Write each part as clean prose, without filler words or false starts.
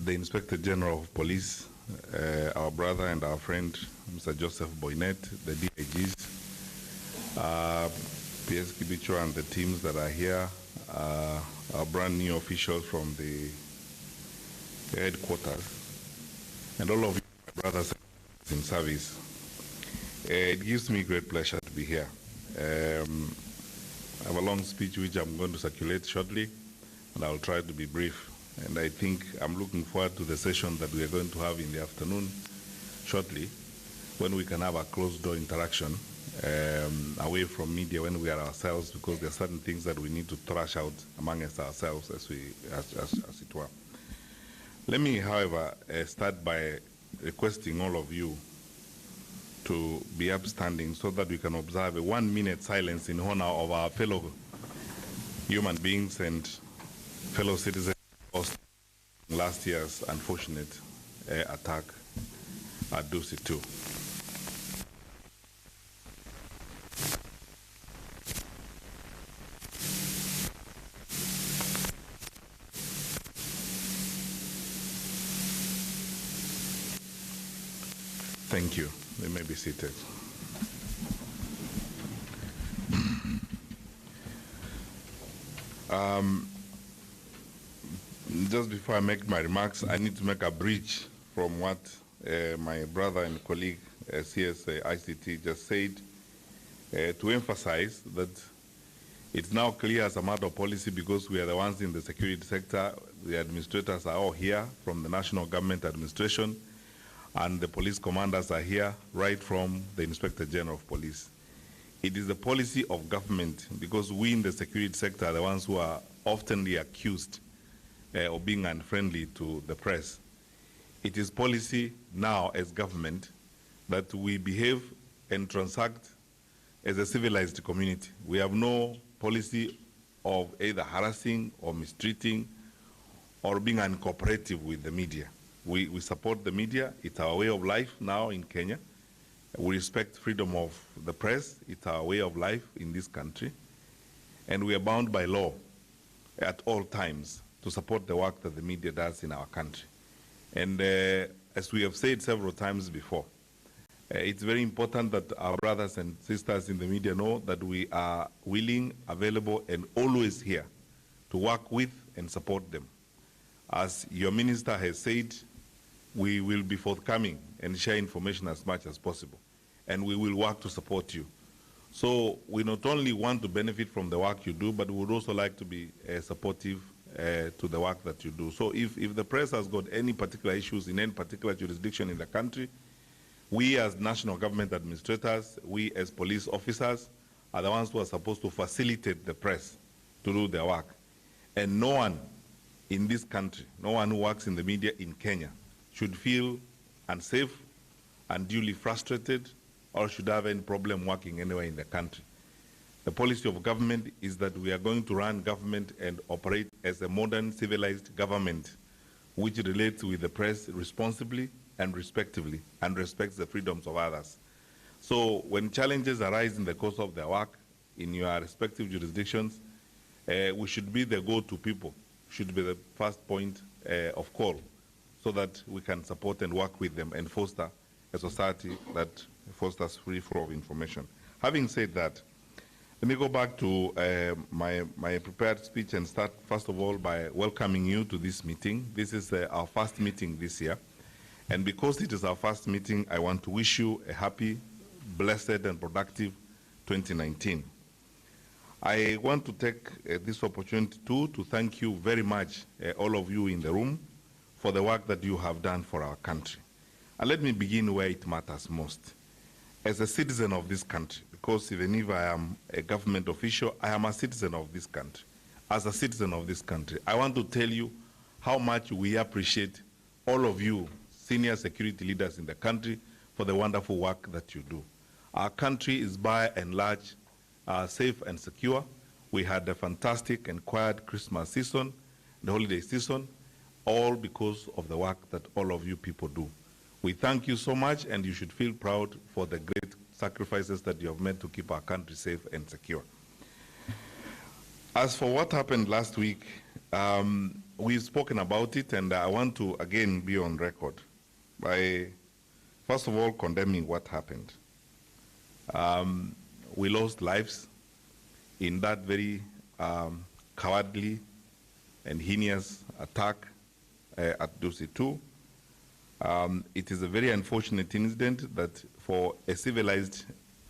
the Inspector General of Police, our brother and our friend, Mr. Joseph Boynet, the DIGs, PS Kibicho and the teams that are here, our brand new officials from the headquarters, and all of you, my brothers in service. It gives me great pleasure to be here. I have a long speech which I'm going to circulate shortly, and I'll try to be brief. And I think I'm looking forward to the session that we are going to have in the afternoon shortly, when we can have a closed-door interaction away from media when we are ourselves, because there are certain things that we need to thrash out amongst ourselves as it were. Let me, however, start by requesting all of you to be upstanding so that we can observe a 1-minute silence in honor of our fellow human beings and fellow citizens lost in last year's unfortunate attack at Dusi 2. Thank you. You may be seated. Just before I make my remarks, I need to make a bridge from what my brother and colleague CS ICT just said to emphasize that it's now clear as a matter of policy, because we are the ones in the security sector, the administrators are all here from the national government administration, and the police commanders are here right from the Inspector General of Police. It is the policy of government, because we in the security sector are the ones who are oftenly accused of being unfriendly to the press. It is policy now as government that we behave and transact as a civilized community. We have no policy of either harassing or mistreating or being uncooperative with the media. We support the media. It's our way of life now in Kenya. We respect freedom of the press. It's our way of life in this country. And we are bound by law at all times to support the work that the media does in our country. And as we have said several times before, it's very important that our brothers and sisters in the media know that we are willing, available, and always here to work with and support them. As your minister has said, we will be forthcoming and share information as much as possible, and we will work to support you. So we not only want to benefit from the work you do, but we would also like to be supportive to the work that you do. So if the press has got any particular issues in any particular jurisdiction in the country, we as national government administrators, we as police officers, are the ones who are supposed to facilitate the press to do their work. And no one in this country, no one who works in the media in Kenya, should feel unsafe, unduly frustrated, or should have any problem working anywhere in the country. The policy of government is that we are going to run government and operate as a modern civilized government which relates with the press responsibly and respectively and respects the freedoms of others. So when challenges arise in the course of their work in your respective jurisdictions, we should be the go-to people, should be the first point of call, so that we can support and work with them and foster a society that fosters free flow of information. Having said that, let me go back to my prepared speech and start, first of all, by welcoming you to this meeting. This is our first meeting this year. And because it is our first meeting, I want to wish you a happy, blessed, and productive 2019. I want to take this opportunity, too, to thank you very much, all of you in the room, for the work that you have done for our country. And let me begin where it matters most. As a citizen of this country, because even if I am a government official, I am a citizen of this country. As a citizen of this country, I want to tell you how much we appreciate all of you, senior security leaders in the country, for the wonderful work that you do. Our country is by and large safe and secure. We had a fantastic and quiet Christmas season, the holiday season, all because of the work that all of you people do. We thank you so much, and you should feel proud for the great sacrifices that you have made to keep our country safe and secure. As for what happened last week, we've spoken about it, and I want to again be on record by, first of all, condemning what happened. We lost lives in that very cowardly and heinous attack at Dusi 2. It is a very unfortunate incident that for a civilized,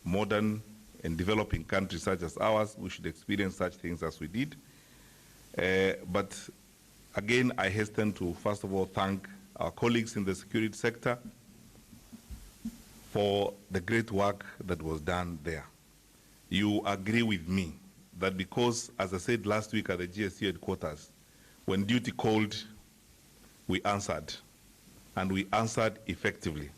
modern, and developing country such as ours, we should experience such things as we did. But again, I hasten to, first of all, thank our colleagues in the security sector for the great work that was done there. You agree with me that because, as I said last week at the GSU headquarters, when duty called, we answered, and we answered effectively.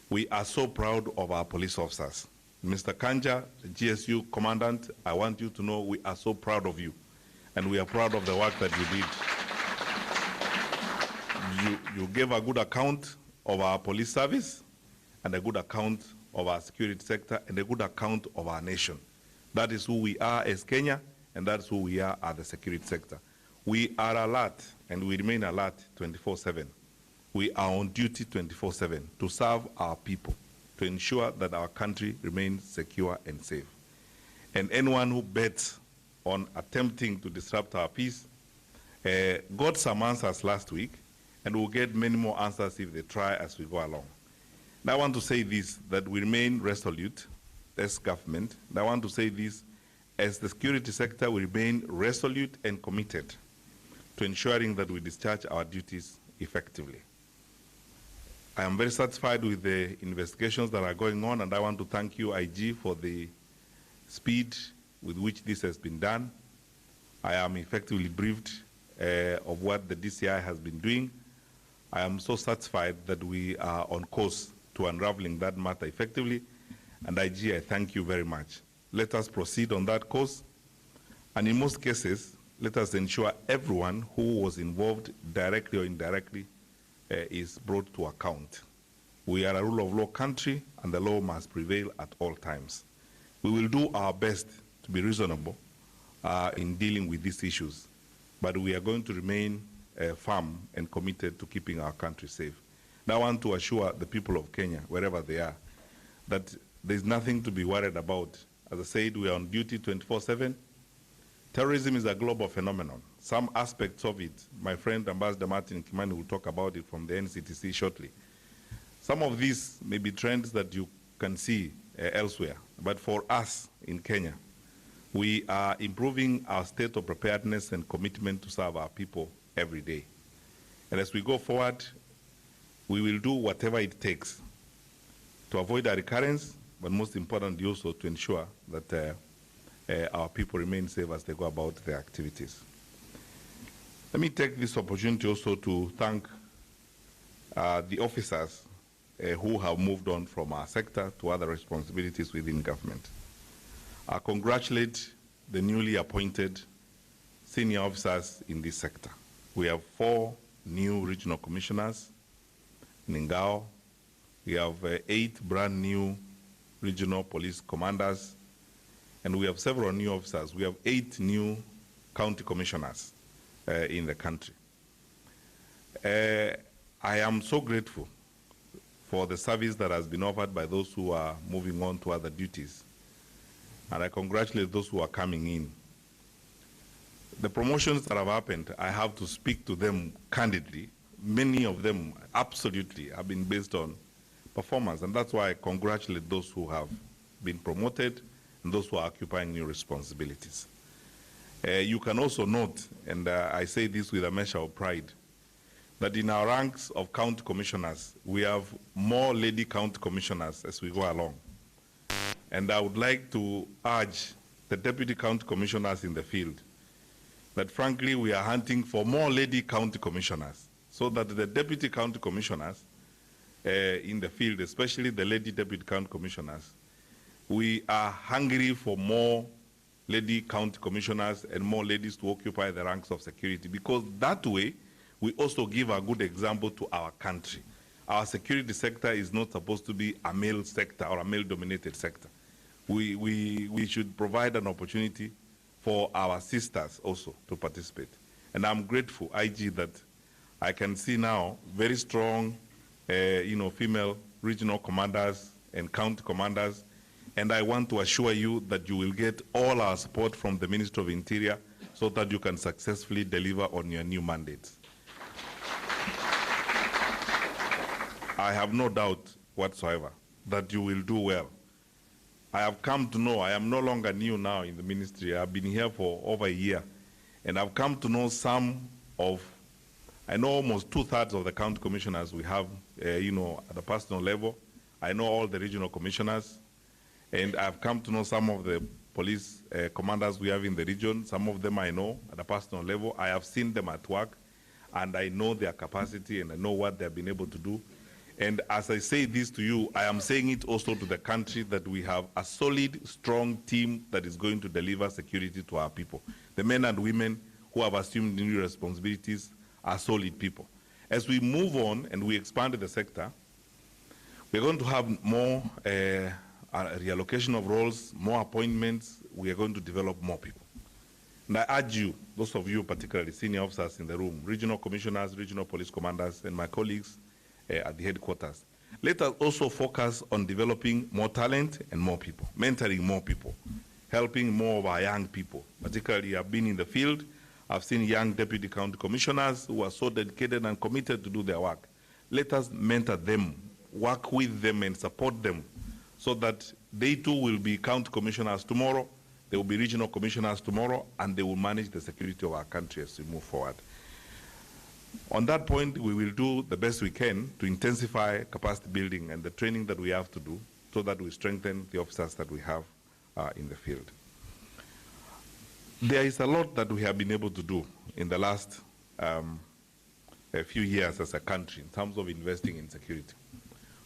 We are so proud of our police officers. Mr. Kanja, the GSU commandant, I want you to know we are so proud of you, and we are proud of the work that you did. You gave a good account of our police service, and a good account of our security sector, and a good account of our nation. That is who we are as Kenya, and that's who we are at the security sector. We are alert, and we remain alert 24/7. We are on duty 24/7 to serve our people, to ensure that our country remains secure and safe. And anyone who bets on attempting to disrupt our peace got some answers last week, and will get many more answers if they try as we go along. And I want to say this, that we remain resolute as government. And I want to say this, as the security sector, we remain resolute and committed to ensuring that we discharge our duties effectively. I am very satisfied with the investigations that are going on, and I want to thank you, IG, for the speed with which this has been done. I am effectively briefed of what the DCI has been doing. I am so satisfied that we are on course to unraveling that matter effectively. And IG, I thank you very much. Let us proceed on that course. And in most cases, let us ensure everyone who was involved directly or indirectly is brought to account. We are a rule of law country, and the law must prevail at all times. We will do our best to be reasonable in dealing with these issues, but we are going to remain firm and committed to keeping our country safe. And I want to assure the people of Kenya, wherever they are, that there's nothing to be worried about. As I said, we are on duty 24/7. Terrorism is a global phenomenon. Some aspects of it, my friend Ambassador Martin Kimani will talk about it from the NCTC shortly. Some of these may be trends that you can see elsewhere, but for us in Kenya, we are improving our state of preparedness and commitment to serve our people every day. And as we go forward, we will do whatever it takes to avoid a recurrence, but most importantly also to ensure that our people remain safe as they go about their activities. Let me take this opportunity also to thank the officers who have moved on from our sector to other responsibilities within government. I congratulate the newly appointed senior officers in this sector. We have 4 new regional commissioners in Ngao. We have 8 brand new regional police commanders, and we have several new officers. We have 8 new county commissioners in the country. I am so grateful for the service that has been offered by those who are moving on to other duties. And I congratulate those who are coming in. The promotions that have happened, I have to speak to them candidly. Many of them absolutely have been based on performance, and that's why I congratulate those who have been promoted and those who are occupying new responsibilities. You can also note, and I say this with a measure of pride, that in our ranks of county commissioners, we have more lady county commissioners as we go along. And I would like to urge the deputy county commissioners in the field that frankly we are hunting for more lady county commissioners, so that the deputy county commissioners in the field, especially the lady deputy county commissioners, we are hungry for more lady county commissioners and more ladies to occupy the ranks of security, because that way we also give a good example to our country. Our security sector is not supposed to be a male sector or a male-dominated sector. We should provide an opportunity for our sisters also to participate. And I'm grateful, IG, that I can see now very strong, female regional commanders and county commanders. And I want to assure you that you will get all our support from the Ministry of Interior so that you can successfully deliver on your new mandates. I have no doubt whatsoever that you will do well. I have come to know, I am no longer new now in the ministry. I've been here for over a year, and I've come to know I know almost 2/3 of the county commissioners we have, at the personal level. I know all the regional commissioners, and I've come to know some of the police commanders we have in the region. Some of them I know at a personal level. I have seen them at work, and I know their capacity, and I know what they've been able to do. And as I say this to you, I am saying it also to the country that we have a solid, strong team that is going to deliver security to our people. The men and women who have assumed new responsibilities are solid people. As we move on and we expand the sector, we're going to have more reallocation of roles, more appointments. We are going to develop more people. And I urge you, those of you particularly senior officers in the room, regional commissioners, regional police commanders, and my colleagues at the headquarters, let us also focus on developing more talent and more people, mentoring more people, helping more of our young people. Particularly, I've been in the field. I've seen young deputy county commissioners who are so dedicated and committed to do their work. Let us mentor them, work with them and support them so that they too will be county commissioners tomorrow, they will be regional commissioners tomorrow, and they will manage the security of our country as we move forward. On that point, we will do the best we can to intensify capacity building and the training that we have to do so that we strengthen the officers that we have in the field. There is a lot that we have been able to do in the last few years as a country in terms of investing in security.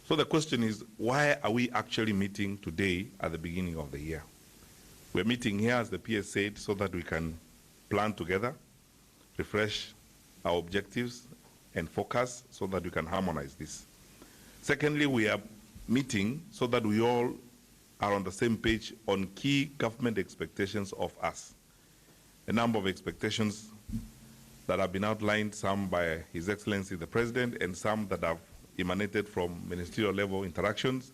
So the question is, why are we actually meeting today at the beginning of the year? We're meeting here, as the PS said, so that we can plan together, refresh our objectives and focus so that we can harmonize this. Secondly, we are meeting so that we all are on the same page on key government expectations of us. A number of expectations that have been outlined, some by His Excellency the President and some that have emanated from ministerial level interactions.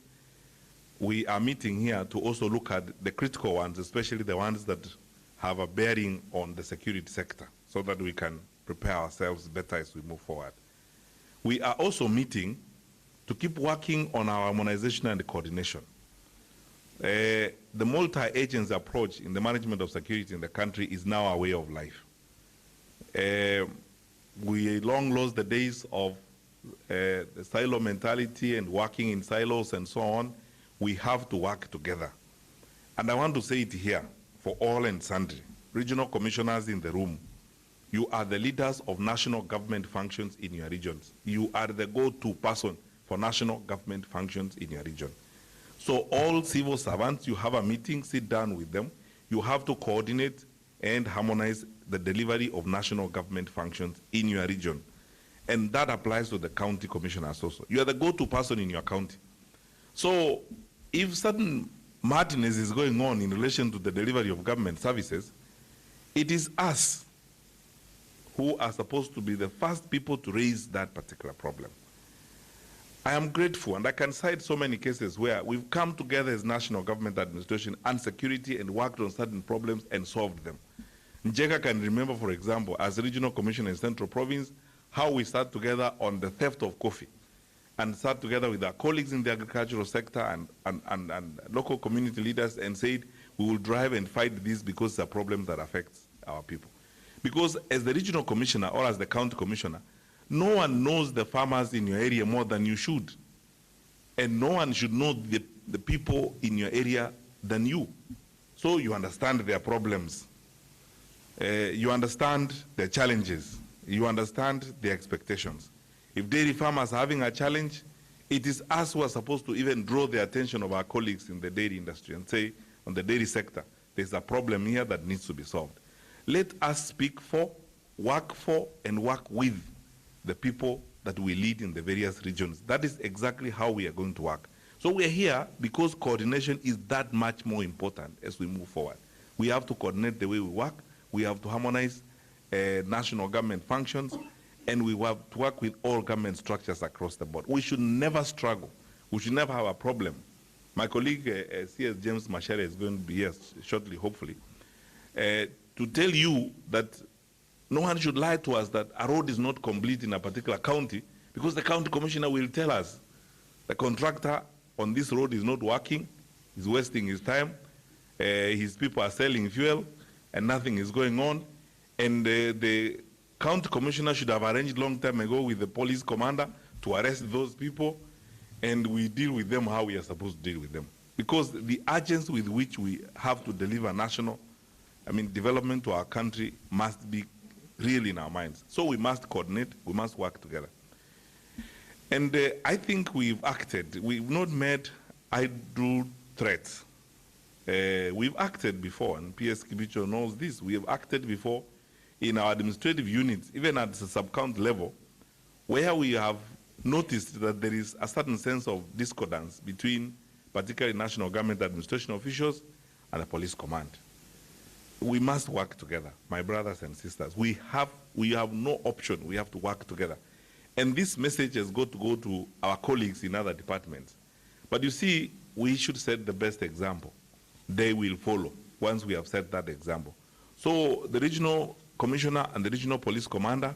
We are meeting here to also look at the critical ones, especially the ones that have a bearing on the security sector, so that we can prepare ourselves better as we move forward. We are also meeting to keep working on our harmonization and coordination. The multi-agency approach in the management of security in the country is now a way of life. We long lost the days of the silo mentality and working in silos and so on. We have to work together. And I want to say it here for all and sundry. Regional commissioners in the room, you are the leaders of national government functions in your regions. You are the go-to person for national government functions in your region. So all civil servants, you have a meeting, sit down with them. You have to coordinate and harmonize the delivery of national government functions in your region. And that applies to the county commissioners also. You are the go-to person in your county. So if certain madness is going on in relation to the delivery of government services, it is us who are supposed to be the first people to raise that particular problem. I am grateful, and I can cite so many cases where we've come together as national government administration and security and worked on certain problems and solved them. Njega can remember, for example, as regional commissioner in Central Province, how we sat together on the theft of coffee and sat together with our colleagues in the agricultural sector and local community leaders and said, we will drive and fight this because it's a problem that affects our people. Because as the regional commissioner or as the county commissioner, no one knows the farmers in your area more than you should. And no one should know the people in your area than you. So you understand their problems. You understand their challenges. You understand their expectations. If dairy farmers are having a challenge, it is us who are supposed to even draw the attention of our colleagues in the dairy industry and say, on the dairy sector, there's a problem here that needs to be solved. Let us speak for, and work with the people that we lead in the various regions. That is exactly how we are going to work. So we are here because coordination is that much more important as we move forward. We have to coordinate the way we work. We have to harmonize national government functions, and we have to work with all government structures across the board. We should never struggle. We should never have a problem. My colleague, CS James Mashere, is going to be here shortly, hopefully, to tell you that no one should lie to us that a road is not complete in a particular county, because the county commissioner will tell us the contractor on this road is not working, he's wasting his time, his people are selling fuel, and nothing is going on. And the county commissioner should have arranged long time ago with the police commander to arrest those people, and we deal with them how we are supposed to deal with them. Because the urgency with which we have to deliver development to our country must be really in our minds. So we must coordinate, we must work together. And I think we've acted. We've not made idle threats. We've acted before, and PS Kibicho knows this. We have acted before in our administrative units, even at the sub-county level, where we have noticed that there is a certain sense of discordance between particularly national government administration officials and the police command. We must work together, my brothers and sisters. We have no option. We have to work together. And this message has got to go to our colleagues in other departments. But you see, we should set the best example. They will follow once we have set that example. So the regional commissioner and the regional police commander,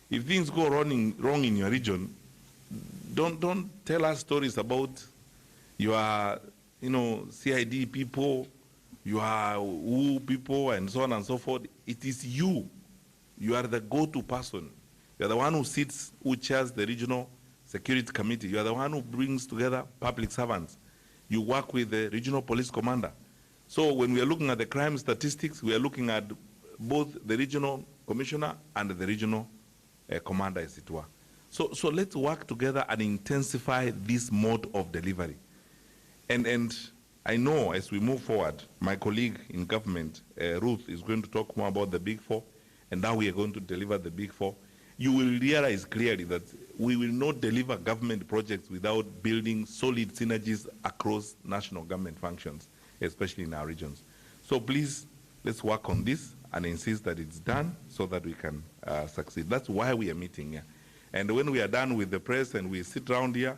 if things go wrong in your region, don't tell us stories about your CID people, your WHO people, and so on and so forth. It is you. You are the go-to person. You are the one who chairs the regional security committee. You are the one who brings together public servants. You work with the regional police commander. So when we are looking at the crime statistics, we are looking at both the regional commissioner and the regional commander, as it were. So let's work together and intensify this mode of delivery. And I know as we move forward, my colleague in government, Ruth, is going to talk more about the Big Four and how we are going to deliver the Big Four. You will realize clearly that we will not deliver government projects without building solid synergies across national government functions, especially in our regions. So please, let's work on this and insist that it's done so that we can succeed. That's why we are meeting here. And when we are done with the press and we sit around here,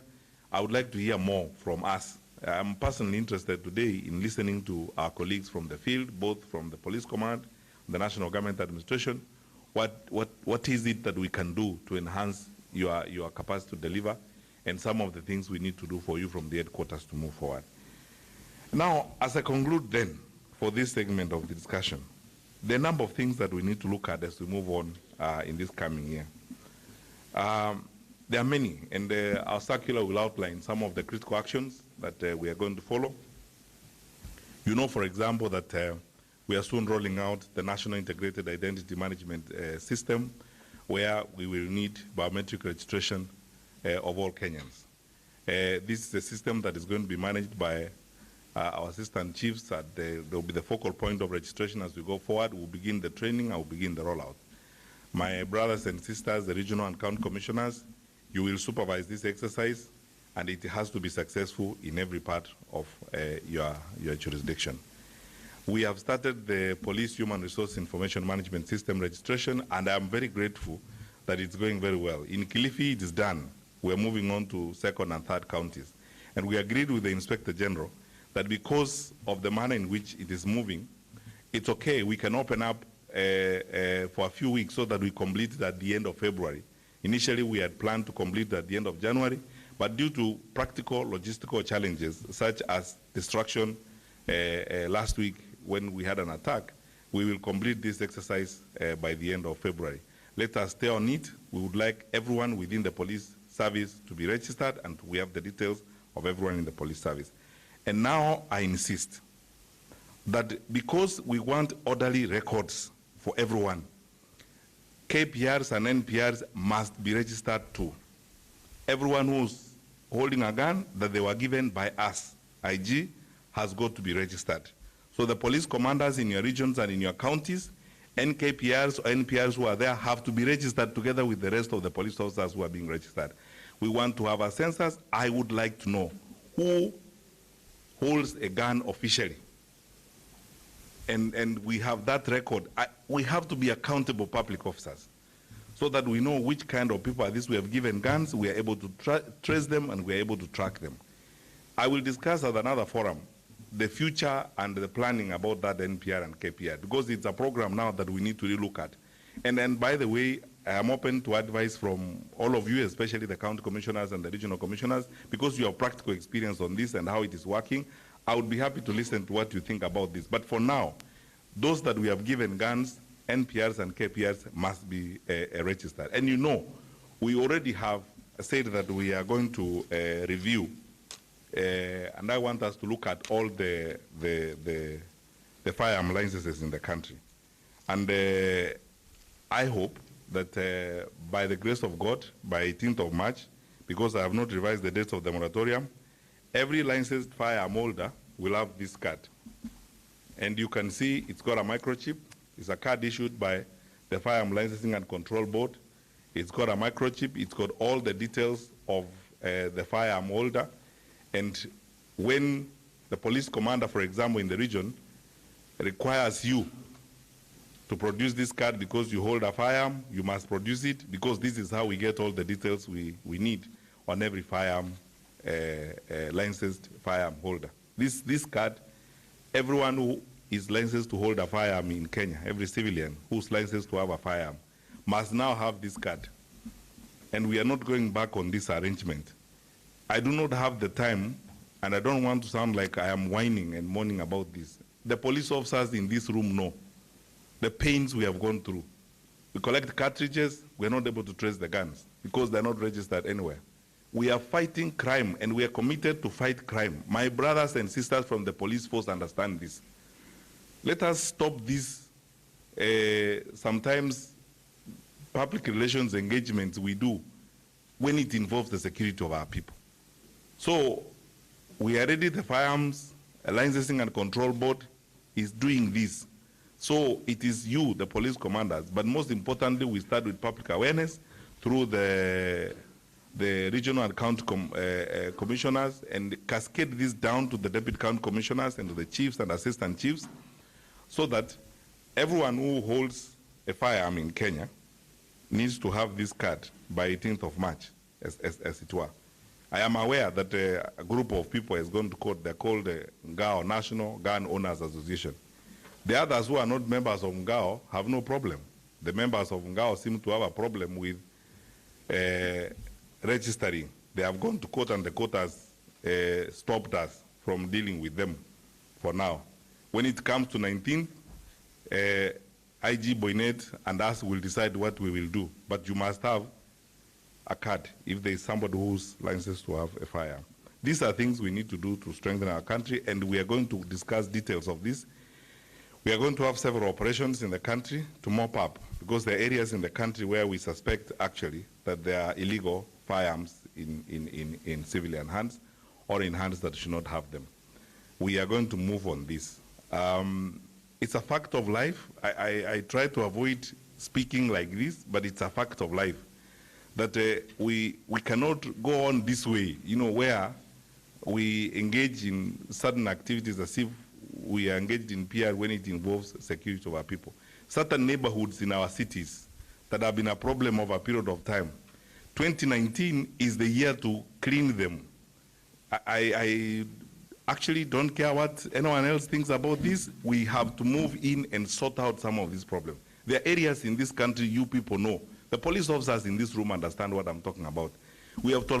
I would like to hear more from us. I'm personally interested today in listening to our colleagues from the field, both from the police command, the national government administration. What is it that we can do to enhance your capacity to deliver, and some of the things we need to do for you from the headquarters to move forward. Now, as I conclude then, for this segment of the discussion, there are a number of things that we need to look at as we move on in this coming year. There are many, and our circular will outline some of the critical actions that we are going to follow. You know, for example, that we are soon rolling out the National Integrated Identity Management System, where we will need biometric registration of all Kenyans. This is a system that is going to be managed by our assistant chiefs. There will be the focal point of registration as we go forward. We'll begin the training, and we'll begin the rollout. My brothers and sisters, the regional and county commissioners, you will supervise this exercise, and it has to be successful in every part of your jurisdiction. We have started the Police Human Resource Information Management System registration, and I'm very grateful that it's going very well. In Kilifi, it is done. We're moving on to second and third counties. And we agreed with the Inspector General that because of the manner in which it is moving, it's okay, we can open up for a few weeks so that we complete it at the end of February. Initially, we had planned to complete it at the end of January, but due to practical logistical challenges, such as destruction last week when we had an attack, we will complete this exercise by the end of February. Let us stay on it. We would like everyone within the police service to be registered, and we have the details of everyone in the police service. And now I insist that because we want orderly records for everyone, KPRs and NPRs must be registered too. Everyone who's holding a gun that they were given by us, IG, has got to be registered. So the police commanders in your regions and in your counties, NKPRs or NPRs who are there have to be registered together with the rest of the police officers who are being registered. We want to have a census. I would like to know who holds a gun officially. and we have that record, we have to be accountable public officers so that we know which kind of people are these. We have given guns, we are able to trace them, and we are able to track them. I will discuss at another forum the future and the planning about that NPR and KPR, because it's a program now that we need to relook at. And then, by the way, I am open to advice from all of you, especially the county commissioners and the regional commissioners, because you have practical experience on this and how it is working. I would be happy to listen to what you think about this. But for now, those that we have given guns, NPRs and KPRs, must be registered. And you know, we already have said that we are going to review, and I want us to look at all the firearm licenses in the country. And I hope that by the grace of God, by 18th of March, because I have not revised the dates of the moratorium, every licensed firearm holder will have this card. And you can see it's got a microchip. It's a card issued by the Firearm Licensing and Control Board. It's got a microchip. It's got all the details of the firearm holder. And when the police commander, for example, in the region, requires you to produce this card because you hold a firearm, you must produce it, because this is how we get all the details we need on every firearm, licensed firearm holder. This card, everyone who is licensed to hold a firearm in Kenya, every civilian who's licensed to have a firearm, must now have this card. And we are not going back on this arrangement. I do not have the time, and I don't want to sound like I am whining and moaning about this. The police officers in this room know the pains we have gone through. We collect cartridges, we're not able to trace the guns because they're not registered anywhere. We are fighting crime, and we are committed to fight crime. My brothers and sisters from the police force understand this. Let us stop this sometimes public relations engagements we do when it involves the security of our people. So we are ready. The Firearms Licensing and Control Board is doing this. So it is you, the police commanders, but most importantly, we start with public awareness through the regional and county commissioners, and cascade this down to the deputy county commissioners and to the chiefs and assistant chiefs, so that everyone who holds a firearm in Kenya needs to have this card by 18th of March, as it were. I am aware that a group of people has gone to court. They're called the Ngao National Gun Owners Association. The others who are not members of Ngao have no problem. The members of Ngao seem to have a problem with registering. They have gone to court, and the court has stopped us from dealing with them for now. When it comes to 19th, IG Boynet and us will decide what we will do. But you must have a card if there is somebody who's licensed to have a firearm. These are things we need to do to strengthen our country, and we are going to discuss details of this. We are going to have several operations in the country to mop up, because there are areas in the country where we suspect actually that there are illegal firearms in civilian hands or in hands that should not have them. We are going to move on this. It's a fact of life. I try to avoid speaking like this, but it's a fact of life that we cannot go on this way, you know, where we engage in certain activities as if we are engaged in PR when it involves security of our people. Certain neighborhoods in our cities that have been a problem over a period of time, 2019 is the year to clean them. I actually don't care what anyone else thinks about this. We have to move in and sort out some of these problems. There are areas in this country you people know. The police officers in this room understand what I'm talking about. We have told